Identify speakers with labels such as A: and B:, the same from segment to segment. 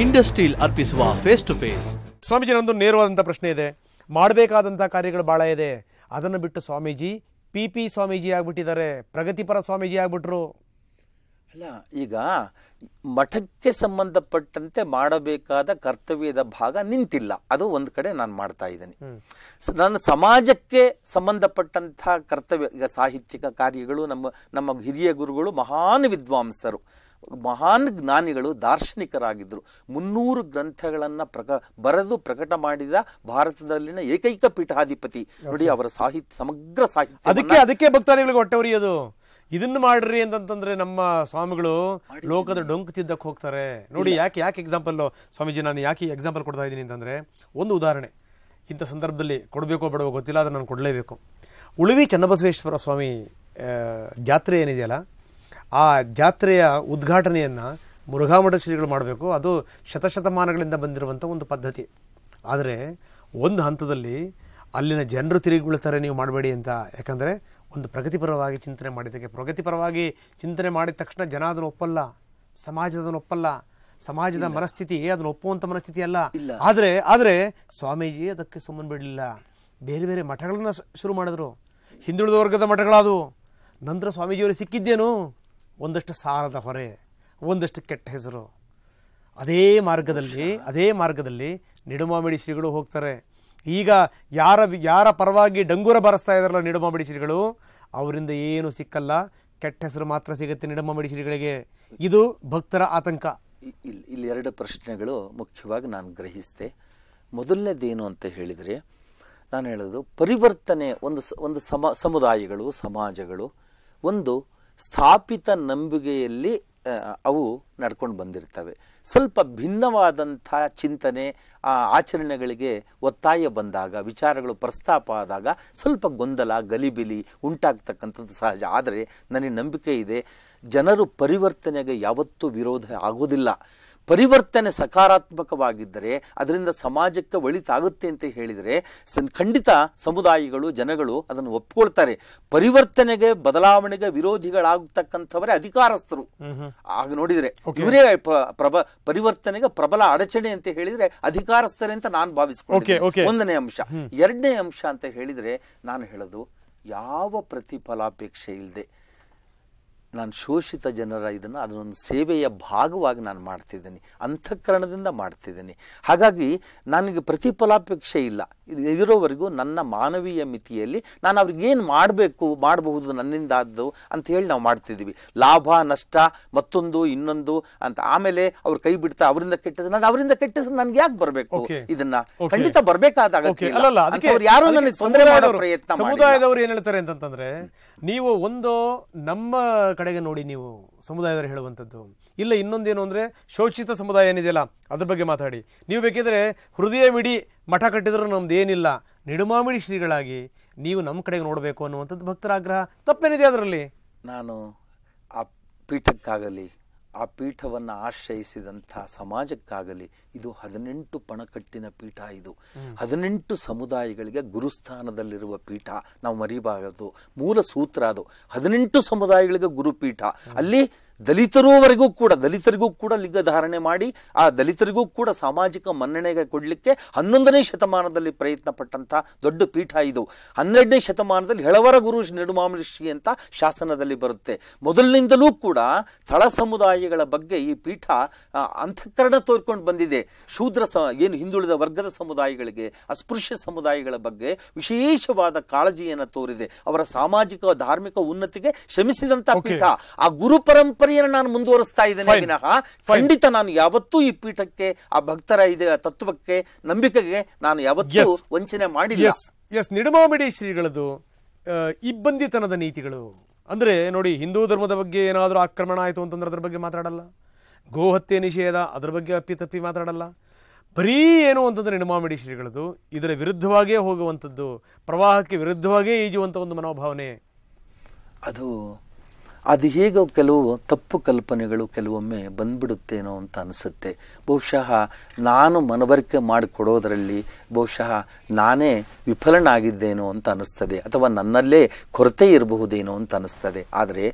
A: Industrial ಅರ್ಪಿಸುವ face to face.
B: Swamiji, ನಂದು ನೇರವಾದಂಥ ಪ್ರಶ್ನೆ ಇದೆ. ಮಾಡಬೇಕಾದಂಥ ಕಾರ್ಯಗಳು ಭಾಳ ಇದೆ. ಅದನ್ನು ಬಿಟ್ಟು ಸ್ವಾಮೀಜಿ ಪಿ ಸ್ವಾಮೀಜಿ ಆಗ್ಬಿಟ್ಟಿದ್ದಾರೆ, ಪ್ರಗತಿಪರ ಸ್ವಾಮೀಜಿ ಆಗ್ಬಿಟ್ರು.
C: ಅಲ್ಲ, ಈಗ ಮಠಕ್ಕೆ ಸಂಬಂಧಪಟ್ಟಂತೆ ಮಾಡಬೇಕಾದ ಕರ್ತವ್ಯದ ಭಾಗ ನಿಂತಿಲ್ಲ. ಅದು ಒಂದು ಕಡೆ ನಾನು ಮಾಡ್ತಾ ಇದ್ದೀನಿ. ನನ್ನ ಸಮಾಜಕ್ಕೆ ಸಂಬಂಧಪಟ್ಟಂತಹ ಕರ್ತವ್ಯ, ಈಗ ಸಾಹಿತ್ಯಿಕ ಕಾರ್ಯಗಳು, ನಮ್ಮ ಹಿರಿಯ ಗುರುಗಳು ಮಹಾನ್ ವಿದ್ವಾಂಸರು, ಮಹಾನ್ ಜ್ಞಾನಿಗಳು, ದಾರ್ಶನಿಕರಾಗಿದ್ದರು. 300 ಗ್ರಂಥಗಳನ್ನು ಬರೆದು ಪ್ರಕಟ ಮಾಡಿದ ಭಾರತದಲ್ಲಿನ ಏಕೈಕ ಪೀಠಾಧಿಪತಿ ನೋಡಿ. ಅವರ ಸಮಗ್ರ ಸಾಹಿತ್ಯ,
B: ಅದಕ್ಕೆ ಭಕ್ತಾದಿಗಳಿಗೆ ಹೊಟ್ಟೆ ಉರಿಯೋದು. ಇದನ್ನು ಮಾಡ್ರಿ ಅಂತಂತಂದ್ರೆ ನಮ್ಮ ಸ್ವಾಮಿಗಳು ಲೋಕದ ಡೊಂಕು ತಿದ್ದಕ್ಕೆ ಹೋಗ್ತಾರೆ ನೋಡಿ. ಯಾಕೆ ಎಕ್ಸಾಂಪಲ್ ಸ್ವಾಮೀಜಿ, ನಾನು ಯಾಕೆ ಎಕ್ಸಾಂಪಲ್ ಕೊಡ್ತಾ ಇದ್ದೀನಿ ಅಂತಂದ್ರೆ, ಒಂದು ಉದಾಹರಣೆ ಇಂಥ ಸಂದರ್ಭದಲ್ಲಿ ಕೊಡಬೇಕೋ ಬೇಡವೋ ಗೊತ್ತಿಲ್ಲ, ಅದನ್ನು ನಾನು ಕೊಡಲೇಬೇಕು. ಉಳುವಿ ಚನ್ನಬಸವೇಶ್ವರ ಸ್ವಾಮಿ ಜಾತ್ರೆ ಏನಿದೆಯಲ್ಲ, ಆ ಜಾತ್ರೆಯ ಉದ್ಘಾಟನೆಯನ್ನು ಮುರುಘಾಮಠ ಶ್ರೀಗಳು ಮಾಡಬೇಕು. ಅದು ಶತಶತಮಾನಗಳಿಂದ ಬಂದಿರುವಂಥ ಒಂದು ಪದ್ಧತಿ. ಆದರೆ ಒಂದು ಹಂತದಲ್ಲಿ ಅಲ್ಲಿನ ಜನರು ತಿರುಗಿ ಬೀಳ್ತಾರೆ, ನೀವು ಮಾಡಬೇಡಿ ಅಂತ. ಯಾಕಂದರೆ ಒಂದು ಪ್ರಗತಿಪರವಾಗಿ ಚಿಂತನೆ ಮಾಡಿದ್ದಕ್ಕೆ, ಪ್ರಗತಿಪರವಾಗಿ ಚಿಂತನೆ ಮಾಡಿದ ತಕ್ಷಣ ಜನ ಅದನ್ನು ಒಪ್ಪಲ್ಲ, ಸಮಾಜ ಅದನ್ನು ಒಪ್ಪಲ್ಲ, ಸಮಾಜದ ಮನಸ್ಥಿತಿ ಅದನ್ನು ಒಪ್ಪುವಂಥ ಮನಸ್ಥಿತಿ ಅಲ್ಲ. ಆದರೆ ಸ್ವಾಮೀಜಿ ಅದಕ್ಕೆ ಸುಮ್ಮನೆ ಬಿಡಲಿಲ್ಲ. ಬೇರೆ ಬೇರೆ ಮಠಗಳನ್ನ ಶುರು ಮಾಡಿದ್ರು, ಹಿಂದುಳಿದ ವರ್ಗದ ಮಠಗಳಾದವು. ನಂತರ ಸ್ವಾಮೀಜಿಯವರು ಸಿಕ್ಕಿದ್ದೇನು? ಒಂದಷ್ಟು ಸಾಲದ ಹೊರೆ, ಒಂದಷ್ಟು ಕೆಟ್ಟ ಹೆಸರು. ಅದೇ ಮಾರ್ಗದಲ್ಲಿ ನಿಡುಮಾಮಿಡಿ ಶ್ರೀಗಳು ಹೋಗ್ತಾರೆ. ಈಗ ಯಾರ ಪರವಾಗಿ ಡಂಗೂರ ಬಾರಿಸ್ತಾ ಇದ್ದಾರಲ್ಲ ನಿಡುಮಾಮಿಡಿ ಶ್ರೀಗಳು, ಅವರಿಂದ ಏನು ಸಿಕ್ಕಲ್ಲ, ಕೆಟ್ಟ ಹೆಸರು ಮಾತ್ರ ಸಿಗುತ್ತೆ ನಿಡುಮಾಮಿಡಿ ಶ್ರೀಗಳಿಗೆ. ಇದು ಭಕ್ತರ ಆತಂಕ.
C: ಇಲ್ಲಿ 2 ಪ್ರಶ್ನೆಗಳು ಮುಖ್ಯವಾಗಿ ನಾನು ಗ್ರಹಿಸಿದೆ. ಮೊದಲನೇದೇನು ಅಂತ ಹೇಳಿದರೆ, ನಾನು ಹೇಳೋದು ಪರಿವರ್ತನೆ. ಒಂದು ಸಮುದಾಯಗಳು, ಸಮಾಜಗಳು ಒಂದು ಸ್ಥಾಪಿತ ನಂಬಿಕೆಯಲ್ಲಿ ಅವು ನಡ್ಕೊಂಡು ಬಂದಿರ್ತವೆ. ಸ್ವಲ್ಪ ಭಿನ್ನವಾದಂಥ ಚಿಂತನೆ, ಆಚರಣೆಗಳಿಗೆ ಒತ್ತಾಯ ಬಂದಾಗ, ವಿಚಾರಗಳು ಪ್ರಸ್ತಾಪ ಆದಾಗ ಸ್ವಲ್ಪ ಗೊಂದಲ, ಗಲಿಬಿಲಿ ಉಂಟಾಗ್ತಕ್ಕಂಥದ್ದು ಸಹಜ. ಆದರೆ ನನಗೆ ನಂಬಿಕೆ ಇದೆ, ಜನರು ಪರಿವರ್ತನೆಗೆ ಯಾವತ್ತೂ ವಿರೋಧ ಆಗೋದಿಲ್ಲ. ಪರಿವರ್ತನೆ ಸಕಾರಾತ್ಮಕವಾಗಿದ್ದರೆ ಅದರಿಂದ ಸಮಾಜಕ್ಕೆ ಒಳಿತಾಗುತ್ತೆ ಅಂತ ಹೇಳಿದರೆ ಖಂಡಿತ ಸಮುದಾಯಗಳು, ಜನಗಳು ಅದನ್ನು ಒಪ್ಕೊಳ್ತಾರೆ. ಪರಿವರ್ತನೆಗೆ, ಬದಲಾವಣೆಗೆ ವಿರೋಧಿಗಳಾಗತಕ್ಕಂಥವರೇ ಅಧಿಕಾರಸ್ಥರು. ಆಗ ನೋಡಿದರೆ ಇವರೇ ಪರಿವರ್ತನೆಗೆ ಪ್ರಬಲ ಅಡಚಣೆ ಅಂತ ಹೇಳಿದರೆ ಅಧಿಕಾರಸ್ಥರೇ ಅಂತ ನಾನು ಭಾವಿಸ್ಕೊಂಡೆ. ಒಂದನೇ ಅಂಶ. ಎರಡನೇ ಅಂಶ ಅಂತ ಹೇಳಿದರೆ, ನಾನು ಹೇಳೋದು ಯಾವ ಪ್ರತಿಫಲಾಪೇಕ್ಷೆ ಇಲ್ಲದೆ ನಾನು ಶೋಷಿತ ಜನರ ಅದನ್ನೊಂದು ಸೇವೆಯ ಭಾಗವಾಗಿ ನಾನು ಮಾಡ್ತಿದ್ದೀನಿ, ಅಂತಃಕರಣದಿಂದ ಮಾಡ್ತಿದ್ದೀನಿ. ಹಾಗಾಗಿ ನನಗೆ ಪ್ರತಿಫಲಾಪೇಕ್ಷೆ ಇಲ್ಲ. ಇರೋವರೆಗೂ ನನ್ನ ಮಾನವೀಯ ಮಿತಿಯಲ್ಲಿ ನಾನು ಅವ್ರಿಗೇನು ಮಾಡಬಹುದು ನನ್ನಿಂದಾದ್ದು ಅಂತ ಹೇಳಿ ನಾವು ಮಾಡ್ತಿದ್ದೀವಿ. ಲಾಭ ನಷ್ಟ ಮತ್ತೊಂದು ಇನ್ನೊಂದು ಅಂತ ಆಮೇಲೆ ಅವ್ರು ಕೈ ಬಿಡ್ತಾ ಅವರಿಂದ ಕೆಟ್ಟ ನನ್ಗೆ ಯಾಕೆ ಬರಬೇಕು? ಇದನ್ನ ಖಂಡಿತ ಬರಬೇಕಾದಾಗ ಯಾರು ನನಗೆ ತೊಂದರೆ ಮಾಡೋ ಪ್ರಯತ್ನ.
B: ಸಮುದಾಯದವರು ಏನ್ ಹೇಳ್ತಾರೆ ಅಂತಂದ್ರೆ, ನೀವು ಒಂದು ನಮ್ಮ ಕಡೆಗೆ ನೋಡಿ, ನೀವು ಸಮುದಾಯದವರು ಹೇಳುವಂಥದ್ದು ಇಲ್ಲ. ಇನ್ನೊಂದೇನು ಅಂದರೆ, ಶೋಷಿತ ಸಮುದಾಯ ಏನಿದೆಯಲ್ಲ ಅದ್ರ ಬಗ್ಗೆ ಮಾತಾಡಿ. ನೀವು ಬೇಕಿದ್ರೆ ಹೃದಯ ಮಿಡಿ ಮಠ ಕಟ್ಟಿದ್ರು ನಮ್ದು ಏನಿಲ್ಲ, ನಿಡುಮಾಮಿಡಿ ಶ್ರೀಗಳಾಗಿ ನೀವು ನಮ್ಮ ಕಡೆಗೆ ನೋಡಬೇಕು ಅನ್ನುವಂಥದ್ದು ಭಕ್ತರ ಆಗ್ರಹ. ತಪ್ಪೇನಿದೆ ಅದರಲ್ಲಿ?
C: ನಾನು ಆ ಪೀಠಕ್ಕಾಗಲಿ, ಆ ಪೀಠವನ್ನು ಆಶ್ರಯಿಸಿದಂಥ ಸಮಾಜಕ್ಕಾಗಲಿ, ಇದು 18 ಪಣಕಟ್ಟಿನ ಪೀಠ. ಇದು 18 ಸಮುದಾಯಗಳಿಗೆ ಗುರುಸ್ಥಾನದಲ್ಲಿರುವ ಪೀಠ. ನಾವು ಮರಿಬಾರದು. ಮೂಲ ಸೂತ್ರ ಅದು. 18 ಸಮುದಾಯಗಳಿಗೆ ಗುರುಪೀಠ. ಅಲ್ಲಿ ದಲಿತರಿಗೂ ಕೂಡ ಲಿಂಗ ಧಾರಣೆ ಮಾಡಿ ಆ ದಲಿತರಿಗೂ ಕೂಡ ಸಾಮಾಜಿಕ ಮನ್ನಣೆಗೆ ಕೊಡಲಿಕ್ಕೆ 11ನೇ ಶತಮಾನದಲ್ಲಿ ಪ್ರಯತ್ನ ಪಟ್ಟಂತ ದೊಡ್ಡ ಪೀಠ ಇದು. 12ನೇ ಶತಮಾನದಲ್ಲಿ ಹೆಳವರ ಗುರು ನಿಡುಮಾಮಿಡಿ ಶ್ರೀ ಅಂತ ಶಾಸನದಲ್ಲಿ ಬರುತ್ತೆ. ಮೊದಲಿನಿಂದಲೂ ಕೂಡ ತಳ ಸಮುದಾಯಗಳ ಬಗ್ಗೆ ಈ ಪೀಠ ಅಂತಃಕರಣ ತೋರ್ಕೊಂಡು ಬಂದಿದೆ. ಶೂದ್ರ ಏನು ಹಿಂದುಳಿದ ವರ್ಗದ ಸಮುದಾಯಗಳಿಗೆ, ಅಸ್ಪೃಶ್ಯ ಸಮುದಾಯಗಳ ಬಗ್ಗೆ ವಿಶೇಷವಾದ ಕಾಳಜಿಯನ್ನು ತೋರಿದೆ. ಅವರ ಸಾಮಾಜಿಕ ಧಾರ್ಮಿಕ ಉನ್ನತಿಗೆ ಶ್ರಮಿಸಿದಂತ ಪೀಠ. ಆ ಗುರು ಪರಂಪರೆ ನಾನು ಮುಂದುವರಿಸ್ತಾ ಇದ್ದೇನೆ ವಿನಃ ಖಂಡಿತ ನಾನು ಯಾವತ್ತೂ ಈ ಪೀಠಕ್ಕೆ, ಆ ಭಕ್ತರ ತತ್ವಕ್ಕೆ, ನಂಬಿಕೆಗೆ ನಾನು ಯಾವತ್ತೂ ವಂಚನೆ ಮಾಡಿಲ್ಲ.
B: ನಿಡುಮಾಮಿಡಿ ಶ್ರೀಗಳದು ಇಬ್ಬಂದಿತನದ ನೀತಿಗಳು ಅಂದ್ರೆ ನೋಡಿ, ಹಿಂದೂ ಧರ್ಮದ ಬಗ್ಗೆ ಏನಾದರೂ ಆಕ್ರಮಣ ಆಯಿತು ಅಂತಂದ್ರೆ ಅದ್ರ ಬಗ್ಗೆ ಮಾತಾಡಲ್ಲ, ಗೋಹತ್ಯೆ ನಿಷೇಧ ಅದ್ರ ಬಗ್ಗೆ ಅಪ್ಪಿತಪ್ಪಿ ಮಾತಾಡಲ್ಲ. ಬರೀ ಏನು ಅಂತಂದ್ರೆ ನಿಡುಮಾಮಿಡಿ ಶ್ರೀಗಳದು ಇದರ ವಿರುದ್ಧವಾಗೇ ಹೋಗುವಂಥದ್ದು, ಪ್ರವಾಹಕ್ಕೆ ವಿರುದ್ಧವಾಗೇ ಈಜುವಂಥ ಒಂದು ಮನೋಭಾವನೆ.
C: ಅದು ಹೇಗೋ ಕೆಲವು ತಪ್ಪು ಕಲ್ಪನೆಗಳು ಕೆಲವೊಮ್ಮೆ ಬಂದ್ಬಿಡುತ್ತೇನೋ ಅಂತ ಅನಿಸುತ್ತೆ. ಬಹುಶಃ ನಾನು ಮನವರಿಕೆ ಮಾಡಿಕೊಡೋದರಲ್ಲಿ ಬಹುಶಃ ನಾನೇ ವಿಫಲನಾಗಿದ್ದೇನೋ ಅಂತ ಅನಿಸ್ತದೆ, ಅಥವಾ ನನ್ನಲ್ಲೇ ಕೊರತೆ ಇರಬಹುದೇನೋ ಅಂತ ಅನಿಸ್ತದೆ. ಆದರೆ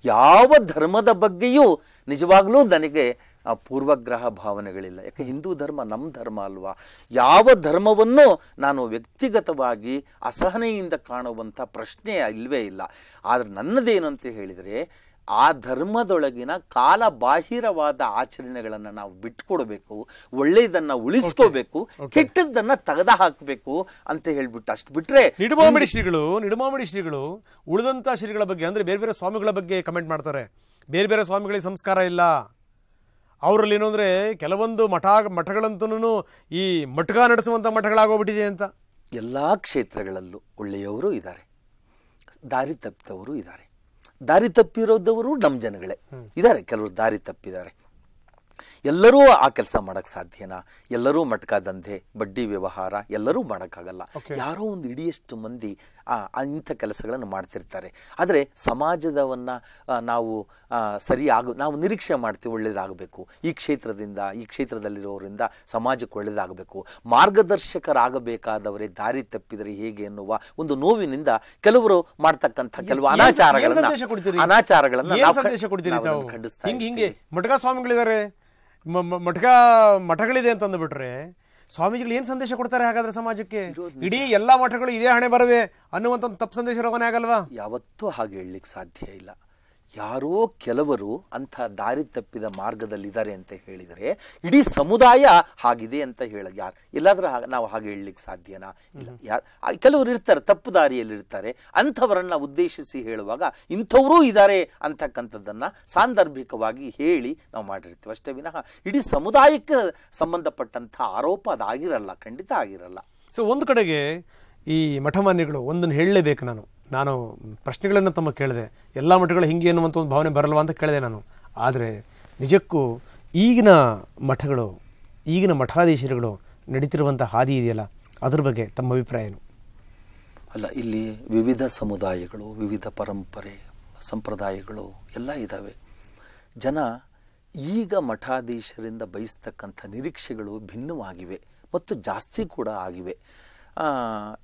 C: ಯಾವ ಧರ್ಮದ ಬಗ್ಗೆಯೂ ನಿಜವಾಗ್ಲೂ ನನಗೆ ಪೂರ್ವಗ್ರಹ ಭಾವನೆಗಳಿಲ್ಲ. ಯಾಕೆ ಹಿಂದೂ ಧರ್ಮ ನಮ್ಮ ಧರ್ಮ ಅಲ್ವಾ? ಯಾವ ಧರ್ಮವನ್ನು ನಾನು ವ್ಯಕ್ತಿಗತವಾಗಿ ಅಸಹನೆಯಿಂದ ಕಾಣುವಂಥ ಪ್ರಶ್ನೆ ಇಲ್ಲವೇ ಇಲ್ಲ. ಆದರೆ ನನ್ನದೇನು ಅಂತ ಹೇಳಿದರೆ, ಆ ಧರ್ಮದೊಳಗಿನ ಕಾಲ ಬಾಹಿರವಾದ ಆಚರಣೆಗಳನ್ನು ನಾವು ಬಿಟ್ಕೊಡ್ಬೇಕು, ಒಳ್ಳೆಯದನ್ನ ಉಳಿಸ್ಕೋಬೇಕು, ಕೆಟ್ಟದ್ದನ್ನ ತೆಗೆದ ಹಾಕಬೇಕು ಅಂತ ಹೇಳ್ಬಿಟ್ಟು ಅಷ್ಟು ಬಿಟ್ರೆ.
B: ನಿಡುಮಾಮಿಡಿ ಶ್ರೀಗಳು ಉಳಿದಂತ ಶ್ರೀಗಳ ಬಗ್ಗೆ ಅಂದ್ರೆ ಬೇರೆ ಬೇರೆ ಸ್ವಾಮಿಗಳ ಬಗ್ಗೆ ಕಮೆಂಟ್ ಮಾಡ್ತಾರೆ. ಬೇರೆ ಬೇರೆ ಸ್ವಾಮಿಗಳಿಗೆ ಸಂಸ್ಕಾರ ಇಲ್ಲ, ಅವರಲ್ಲಿ ಏನು ಅಂದ್ರೆ ಕೆಲವೊಂದು ಮಠಗಳಂತೂ ಈ ಮಠಗ ನಡೆಸುವಂತ ಮಠಗಳಾಗೋಗ್ಬಿಟ್ಟಿದೆ ಅಂತ.
C: ಎಲ್ಲಾ ಕ್ಷೇತ್ರಗಳಲ್ಲೂ ಒಳ್ಳೆಯವರು ಇದ್ದಾರೆ, ದಾರಿ ತಪ್ಪಿದವರು ಇದ್ದಾರೆ. ದಾರಿ ತಪ್ಪಿರೋದವರು ನಮ್ಮ ಜನಗಳೇ ಇದ್ದಾರೆ, ಕೆಲವರು ದಾರಿ ತಪ್ಪಿದ್ದಾರೆ. ಎಲ್ಲರೂ ಆ ಕೆಲಸ ಮಾಡಕ್ ಸಾಧ್ಯನಾ? ಎಲ್ಲರೂ ಮಟ್ಕ ದಂಧೆ, ಬಡ್ಡಿ ವ್ಯವಹಾರ ಎಲ್ಲರೂ ಮಾಡೋಕ್ಕಾಗಲ್ಲ. ಯಾರೋ ಒಂದು ಇಡಿಯಷ್ಟು ಮಂದಿ ಇಂಥ ಕೆಲಸಗಳನ್ನು ಮಾಡ್ತಿರ್ತಾರೆ. ಆದರೆ ಸಮಾಜದವನ್ನ ನಾವು ನಾವು ನಿರೀಕ್ಷೆ ಮಾಡ್ತೀವಿ ಒಳ್ಳೇದಾಗಬೇಕು, ಈ ಕ್ಷೇತ್ರದಲ್ಲಿರೋರಿಂದ ಸಮಾಜಕ್ಕೆ ಒಳ್ಳೇದಾಗಬೇಕು, ಮಾರ್ಗದರ್ಶಕರಾಗಬೇಕಾದವರೇ ದಾರಿ ತಪ್ಪಿದರೆ ಹೇಗೆ ಎನ್ನುವ ಒಂದು ನೋವಿನಿಂದ ಕೆಲವರು ಮಾಡ್ತಕ್ಕಂಥ ಕೆಲವು ಅನಾಚಾರಗಳನ್ನ
B: ಹಿಂಗೆ ಮಠಗ ಸ್ವಾಮಿಗಳಿದ್ದಾರೆ, ಮಠಗಳಿದೆ ಅಂತ ಅಂದ್ಬಿಟ್ರೆ ಸ್ವಾಮೀಜಿಗಳು ಏನ್ ಸಂದೇಶ ಕೊಡ್ತಾರೆ ಹಾಗಾದ್ರೆ ಸಮಾಜಕ್ಕೆ? ಇಡೀ ಎಲ್ಲಾ ಮಠಗಳು ಇದೇ ಹಣೆ ಬರವೆ ಅನ್ನುವಂತ ತಪ್ಪು ಸಂದೇಶ ರವಾನೆ ಆಗಲ್ವಾ?
C: ಯಾವತ್ತೂ ಹಾಗೆ ಹೇಳಲಿಕ್ಕೆ ಸಾಧ್ಯ ಇಲ್ಲ. ಯಾರೋ ಕೆಲವರು ಅಂಥ ದಾರಿ ತಪ್ಪಿದ ಮಾರ್ಗದಲ್ಲಿದ್ದಾರೆ ಅಂತ ಹೇಳಿದರೆ ಇಡೀ ಸಮುದಾಯ ಹಾಗಿದೆ ಅಂತ ಯಾರು ಎಲ್ಲಾದ್ರೂ ನಾವು ಹಾಗೆ ಹೇಳಲಿಕ್ಕೆ ಸಾಧ್ಯನಾ? ಇಲ್ಲ. ಕೆಲವರು ಇರ್ತಾರೆ, ತಪ್ಪು ದಾರಿಯಲ್ಲಿರ್ತಾರೆ. ಅಂಥವರನ್ನ ಉದ್ದೇಶಿಸಿ ಹೇಳುವಾಗ ಇಂಥವರೂ ಇದ್ದಾರೆ ಅಂತಕ್ಕಂಥದ್ದನ್ನ ಸಾಂದರ್ಭಿಕವಾಗಿ ಹೇಳಿ ನಾವು ಮಾಡಿರ್ತೀವಿ ಅಷ್ಟೇ ವಿನಃ ಇಡೀ ಸಮುದಾಯಕ್ಕೆ ಸಂಬಂಧಪಟ್ಟಂಥ ಆರೋಪ ಅದಾಗಿರಲ್ಲ, ಖಂಡಿತ ಆಗಿರಲ್ಲ.
B: ಸೊ ಒಂದು ಕಡೆಗೆ ಈ ಮಠಮಾನ್ಯಗಳು ಒಂದನ್ನು ಹೇಳಲೇಬೇಕು. ನಾನು ಪ್ರಶ್ನೆಗಳನ್ನು ತಮ್ಮ ಕೇಳಿದೆ, ಎಲ್ಲ ಮಠಗಳು ಹಿಂಗೆ ಅನ್ನುವಂಥ ಒಂದು ಭಾವನೆ ಬರಲ್ವಾ ಅಂತ ಕೇಳಿದೆ ನಾನು. ಆದರೆ ನಿಜಕ್ಕೂ ಈಗಿನ ಮಠಗಳು, ಈಗಿನ ಮಠಾಧೀಶರುಗಳು ನಡೀತಿರುವಂಥ ಹಾದಿ ಇದೆಯಲ್ಲ, ಅದ್ರ ಬಗ್ಗೆ ತಮ್ಮ ಅಭಿಪ್ರಾಯ ಏನು?
C: ಅಲ್ಲ, ಇಲ್ಲಿ ವಿವಿಧ ಸಮುದಾಯಗಳು, ವಿವಿಧ ಪರಂಪರೆ, ಸಂಪ್ರದಾಯಗಳು ಎಲ್ಲ ಇದ್ದಾವೆ. ಜನ ಈಗ ಮಠಾಧೀಶರಿಂದ ಬಯಸ್ತಕ್ಕಂಥ ನಿರೀಕ್ಷೆಗಳು ಭಿನ್ನವಾಗಿವೆ ಮತ್ತು ಜಾಸ್ತಿ ಕೂಡ ಆಗಿವೆ.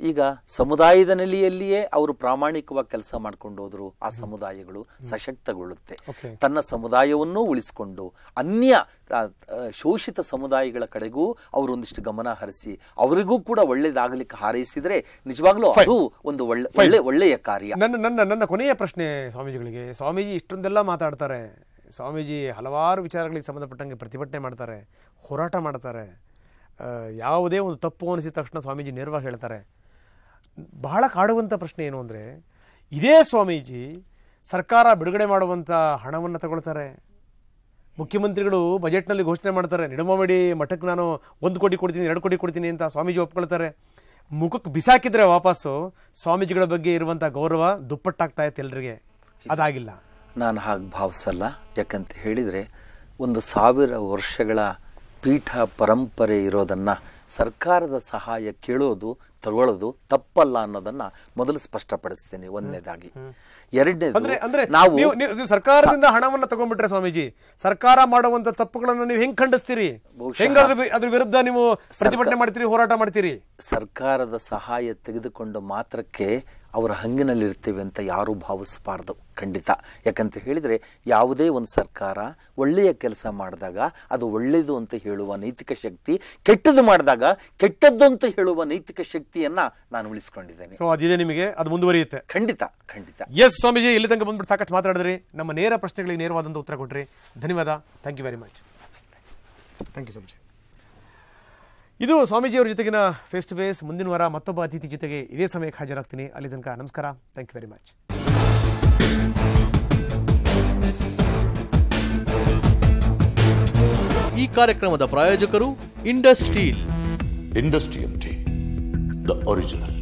C: ಈಗ ಸಮುದಾಯದ ನೆಲೆಯಲ್ಲಿಯೇ ಅವರು ಪ್ರಾಮಾಣಿಕವಾಗಿ ಕೆಲಸ ಮಾಡ್ಕೊಂಡು ಹೋದ್ರು, ಆ ಸಮುದಾಯಗಳು ಸಶಕ್ತಗೊಳ್ಳುತ್ತೆ. ತನ್ನ ಸಮುದಾಯವನ್ನೂ ಉಳಿಸಿಕೊಂಡು ಅನ್ಯ ಶೋಷಿತ ಸಮುದಾಯಗಳ ಕಡೆಗೂ ಅವರು ಒಂದಿಷ್ಟು ಗಮನ ಹರಿಸಿ ಅವರಿಗೂ ಕೂಡ ಒಳ್ಳೇದಾಗಲಿಕ್ಕೆ ಹಾರೈಸಿದ್ರೆ ನಿಜವಾಗ್ಲೂ ಅದು ಒಂದು ಒಳ್ಳೆಯ ಕಾರ್ಯ.
B: ನನ್ನ ಕೊನೆಯ ಪ್ರಶ್ನೆ ಸ್ವಾಮೀಜಿಗಳಿಗೆ, ಸ್ವಾಮೀಜಿ ಇಷ್ಟೊಂದೆಲ್ಲ ಮಾತಾಡ್ತಾರೆ, ಸ್ವಾಮೀಜಿ ಹಲವಾರು ವಿಚಾರಗಳಿಗೆ ಸಂಬಂಧಪಟ್ಟಂಗೆ ಪ್ರತಿಭಟನೆ ಮಾಡ್ತಾರೆ, ಹೋರಾಟ ಮಾಡ್ತಾರೆ, ಯಾವುದೇ ಒಂದು ತಪ್ಪು ಅನಿಸಿದ ತಕ್ಷಣ ಸ್ವಾಮೀಜಿ ನೇರವಾಗಿ ಹೇಳ್ತಾರೆ. ಬಹಳ ಕಾಡುವಂಥ ಪ್ರಶ್ನೆ ಏನು ಅಂದರೆ, ಇದೇ ಸ್ವಾಮೀಜಿ ಸರ್ಕಾರ ಬಿಡುಗಡೆ ಮಾಡುವಂಥ ಹಣವನ್ನು ತಗೊಳ್ತಾರೆ, ಮುಖ್ಯಮಂತ್ರಿಗಳು ಬಜೆಟ್ನಲ್ಲಿ ಘೋಷಣೆ ಮಾಡ್ತಾರೆ, ನಿಡಮಾಮಿಡಿ ಮಠಕ್ಕೆ ನಾನು 1 ಕೋಟಿ ಕೊಡ್ತೀನಿ, 2 ಕೋಟಿ ಕೊಡ್ತೀನಿ ಅಂತ ಸ್ವಾಮೀಜಿ ಒಪ್ಕೊಳ್ತಾರೆ. ಮುಖಕ್ಕೆ ಬಿಸಾಕಿದ್ರೆ ವಾಪಸ್ಸು ಸ್ವಾಮೀಜಿಗಳ ಬಗ್ಗೆ ಇರುವಂಥ ಗೌರವ ದುಪ್ಪಟ್ಟಾಗ್ತಾ ಇತ್ತು ಎಲ್ರಿಗೆ. ಅದಾಗಿಲ್ಲ.
C: ನಾನು ಹಾಗೆ ಭಾವಿಸಲ್ಲ. ಯಾಕಂತ ಹೇಳಿದರೆ 1000 ವರ್ಷಗಳ ಪೀಠ ಪರಂಪರೆ ಇರೋದನ್ನ ಸರ್ಕಾರದ ಸಹಾಯ ಕೇಳೋದು ತಗೊಳ್ಳೋದು ತಪ್ಪಲ್ಲ ಅನ್ನೋದನ್ನ ಮೊದಲು ಸ್ಪಷ್ಟಪಡಿಸ್ತೇನೆ. ಒಂದನೇದಾಗಿ. ಎರಡನೇದು,
B: ನಾವು ಸರ್ಕಾರದಿಂದ ಹಣವನ್ನು ತಗೊಂಡ್ಬಿಟ್ರೆ ಸ್ವಾಮೀಜಿ ಸರ್ಕಾರ ಮಾಡುವಂತ ತಪ್ಪುಗಳನ್ನು ನೀವು ಹೆಂಗ್ ಖಂಡಿಸ್ತೀರಿ? ಅದ್ರ ವಿರುದ್ಧ ನೀವು ಪ್ರತಿಭಟನೆ ಮಾಡ್ತೀರಿ, ಹೋರಾಟ ಮಾಡ್ತೀರಿ?
C: ಸರ್ಕಾರದ ಸಹಾಯ ತೆಗೆದುಕೊಂಡು ಮಾತ್ರಕ್ಕೆ ಅವರ ಹಂಗಿನಲ್ಲಿ ಇರ್ತೇವೆ ಅಂತ ಯಾರೂ ಭಾವಿಸಬಾರ್ದು, ಖಂಡಿತ. ಯಾಕಂತ ಹೇಳಿದರೆ ಯಾವುದೇ ಒಂದು ಸರ್ಕಾರ ಒಳ್ಳೆಯ ಕೆಲಸ ಮಾಡಿದಾಗ ಅದು ಒಳ್ಳೆಯದು ಅಂತ ಹೇಳುವ ನೈತಿಕ ಶಕ್ತಿ, ಕೆಟ್ಟದ್ದು ಮಾಡಿದಾಗ ಕೆಟ್ಟದ್ದು ಅಂತ ಹೇಳುವ ನೈತಿಕ ಶಕ್ತಿಯನ್ನ ನಾನು ಉಳಿಸ್ಕೊಂಡಿದ್ದೇನೆ.
B: ಸೊ ಅದಿದೆ ನಿಮಗೆ, ಅದು ಮುಂದುವರಿಯುತ್ತೆ.
C: ಖಂಡಿತ ಖಂಡಿತ.
B: ಎಸ್ ಸ್ವಾಮೀಜಿ, ಇಲ್ಲಿ ತನಕ ಬಂದ್ಬಿಟ್ಟು ಸಾಕಷ್ಟು ಮಾತಾಡಿದ್ರಿ, ನಮ್ಮ ನೇರ ಪ್ರಶ್ನೆಗಳಿಗೆ ನೇರವಾದಂಥ ಉತ್ತರ ಕೊಟ್ರಿ. ಧನ್ಯವಾದ. Thank you very much. Thank you Swamiji. ಇದು ಸ್ವಾಮೀಜಿಯವರ ಜೊತೆಗಿನ ಫೇಸ್ ಟು ಫೇಸ್. ಮುಂದಿನ ವಾರ ಮತ್ತೊಬ್ಬ ಅತಿಥಿ ಜೊತೆಗೆ ಇದೇ ಸಮಯಕ್ಕೆ ಹಾಜರಾಗ್ತೀನಿ. ಅಲ್ಲಿ ತನಕ ನಮಸ್ಕಾರ. Thank you very much.
A: ಈ ಕಾರ್ಯಕ್ರಮದ ಪ್ರಾಯೋಜಕರು Indus steel.
D: Industrial tea, the original.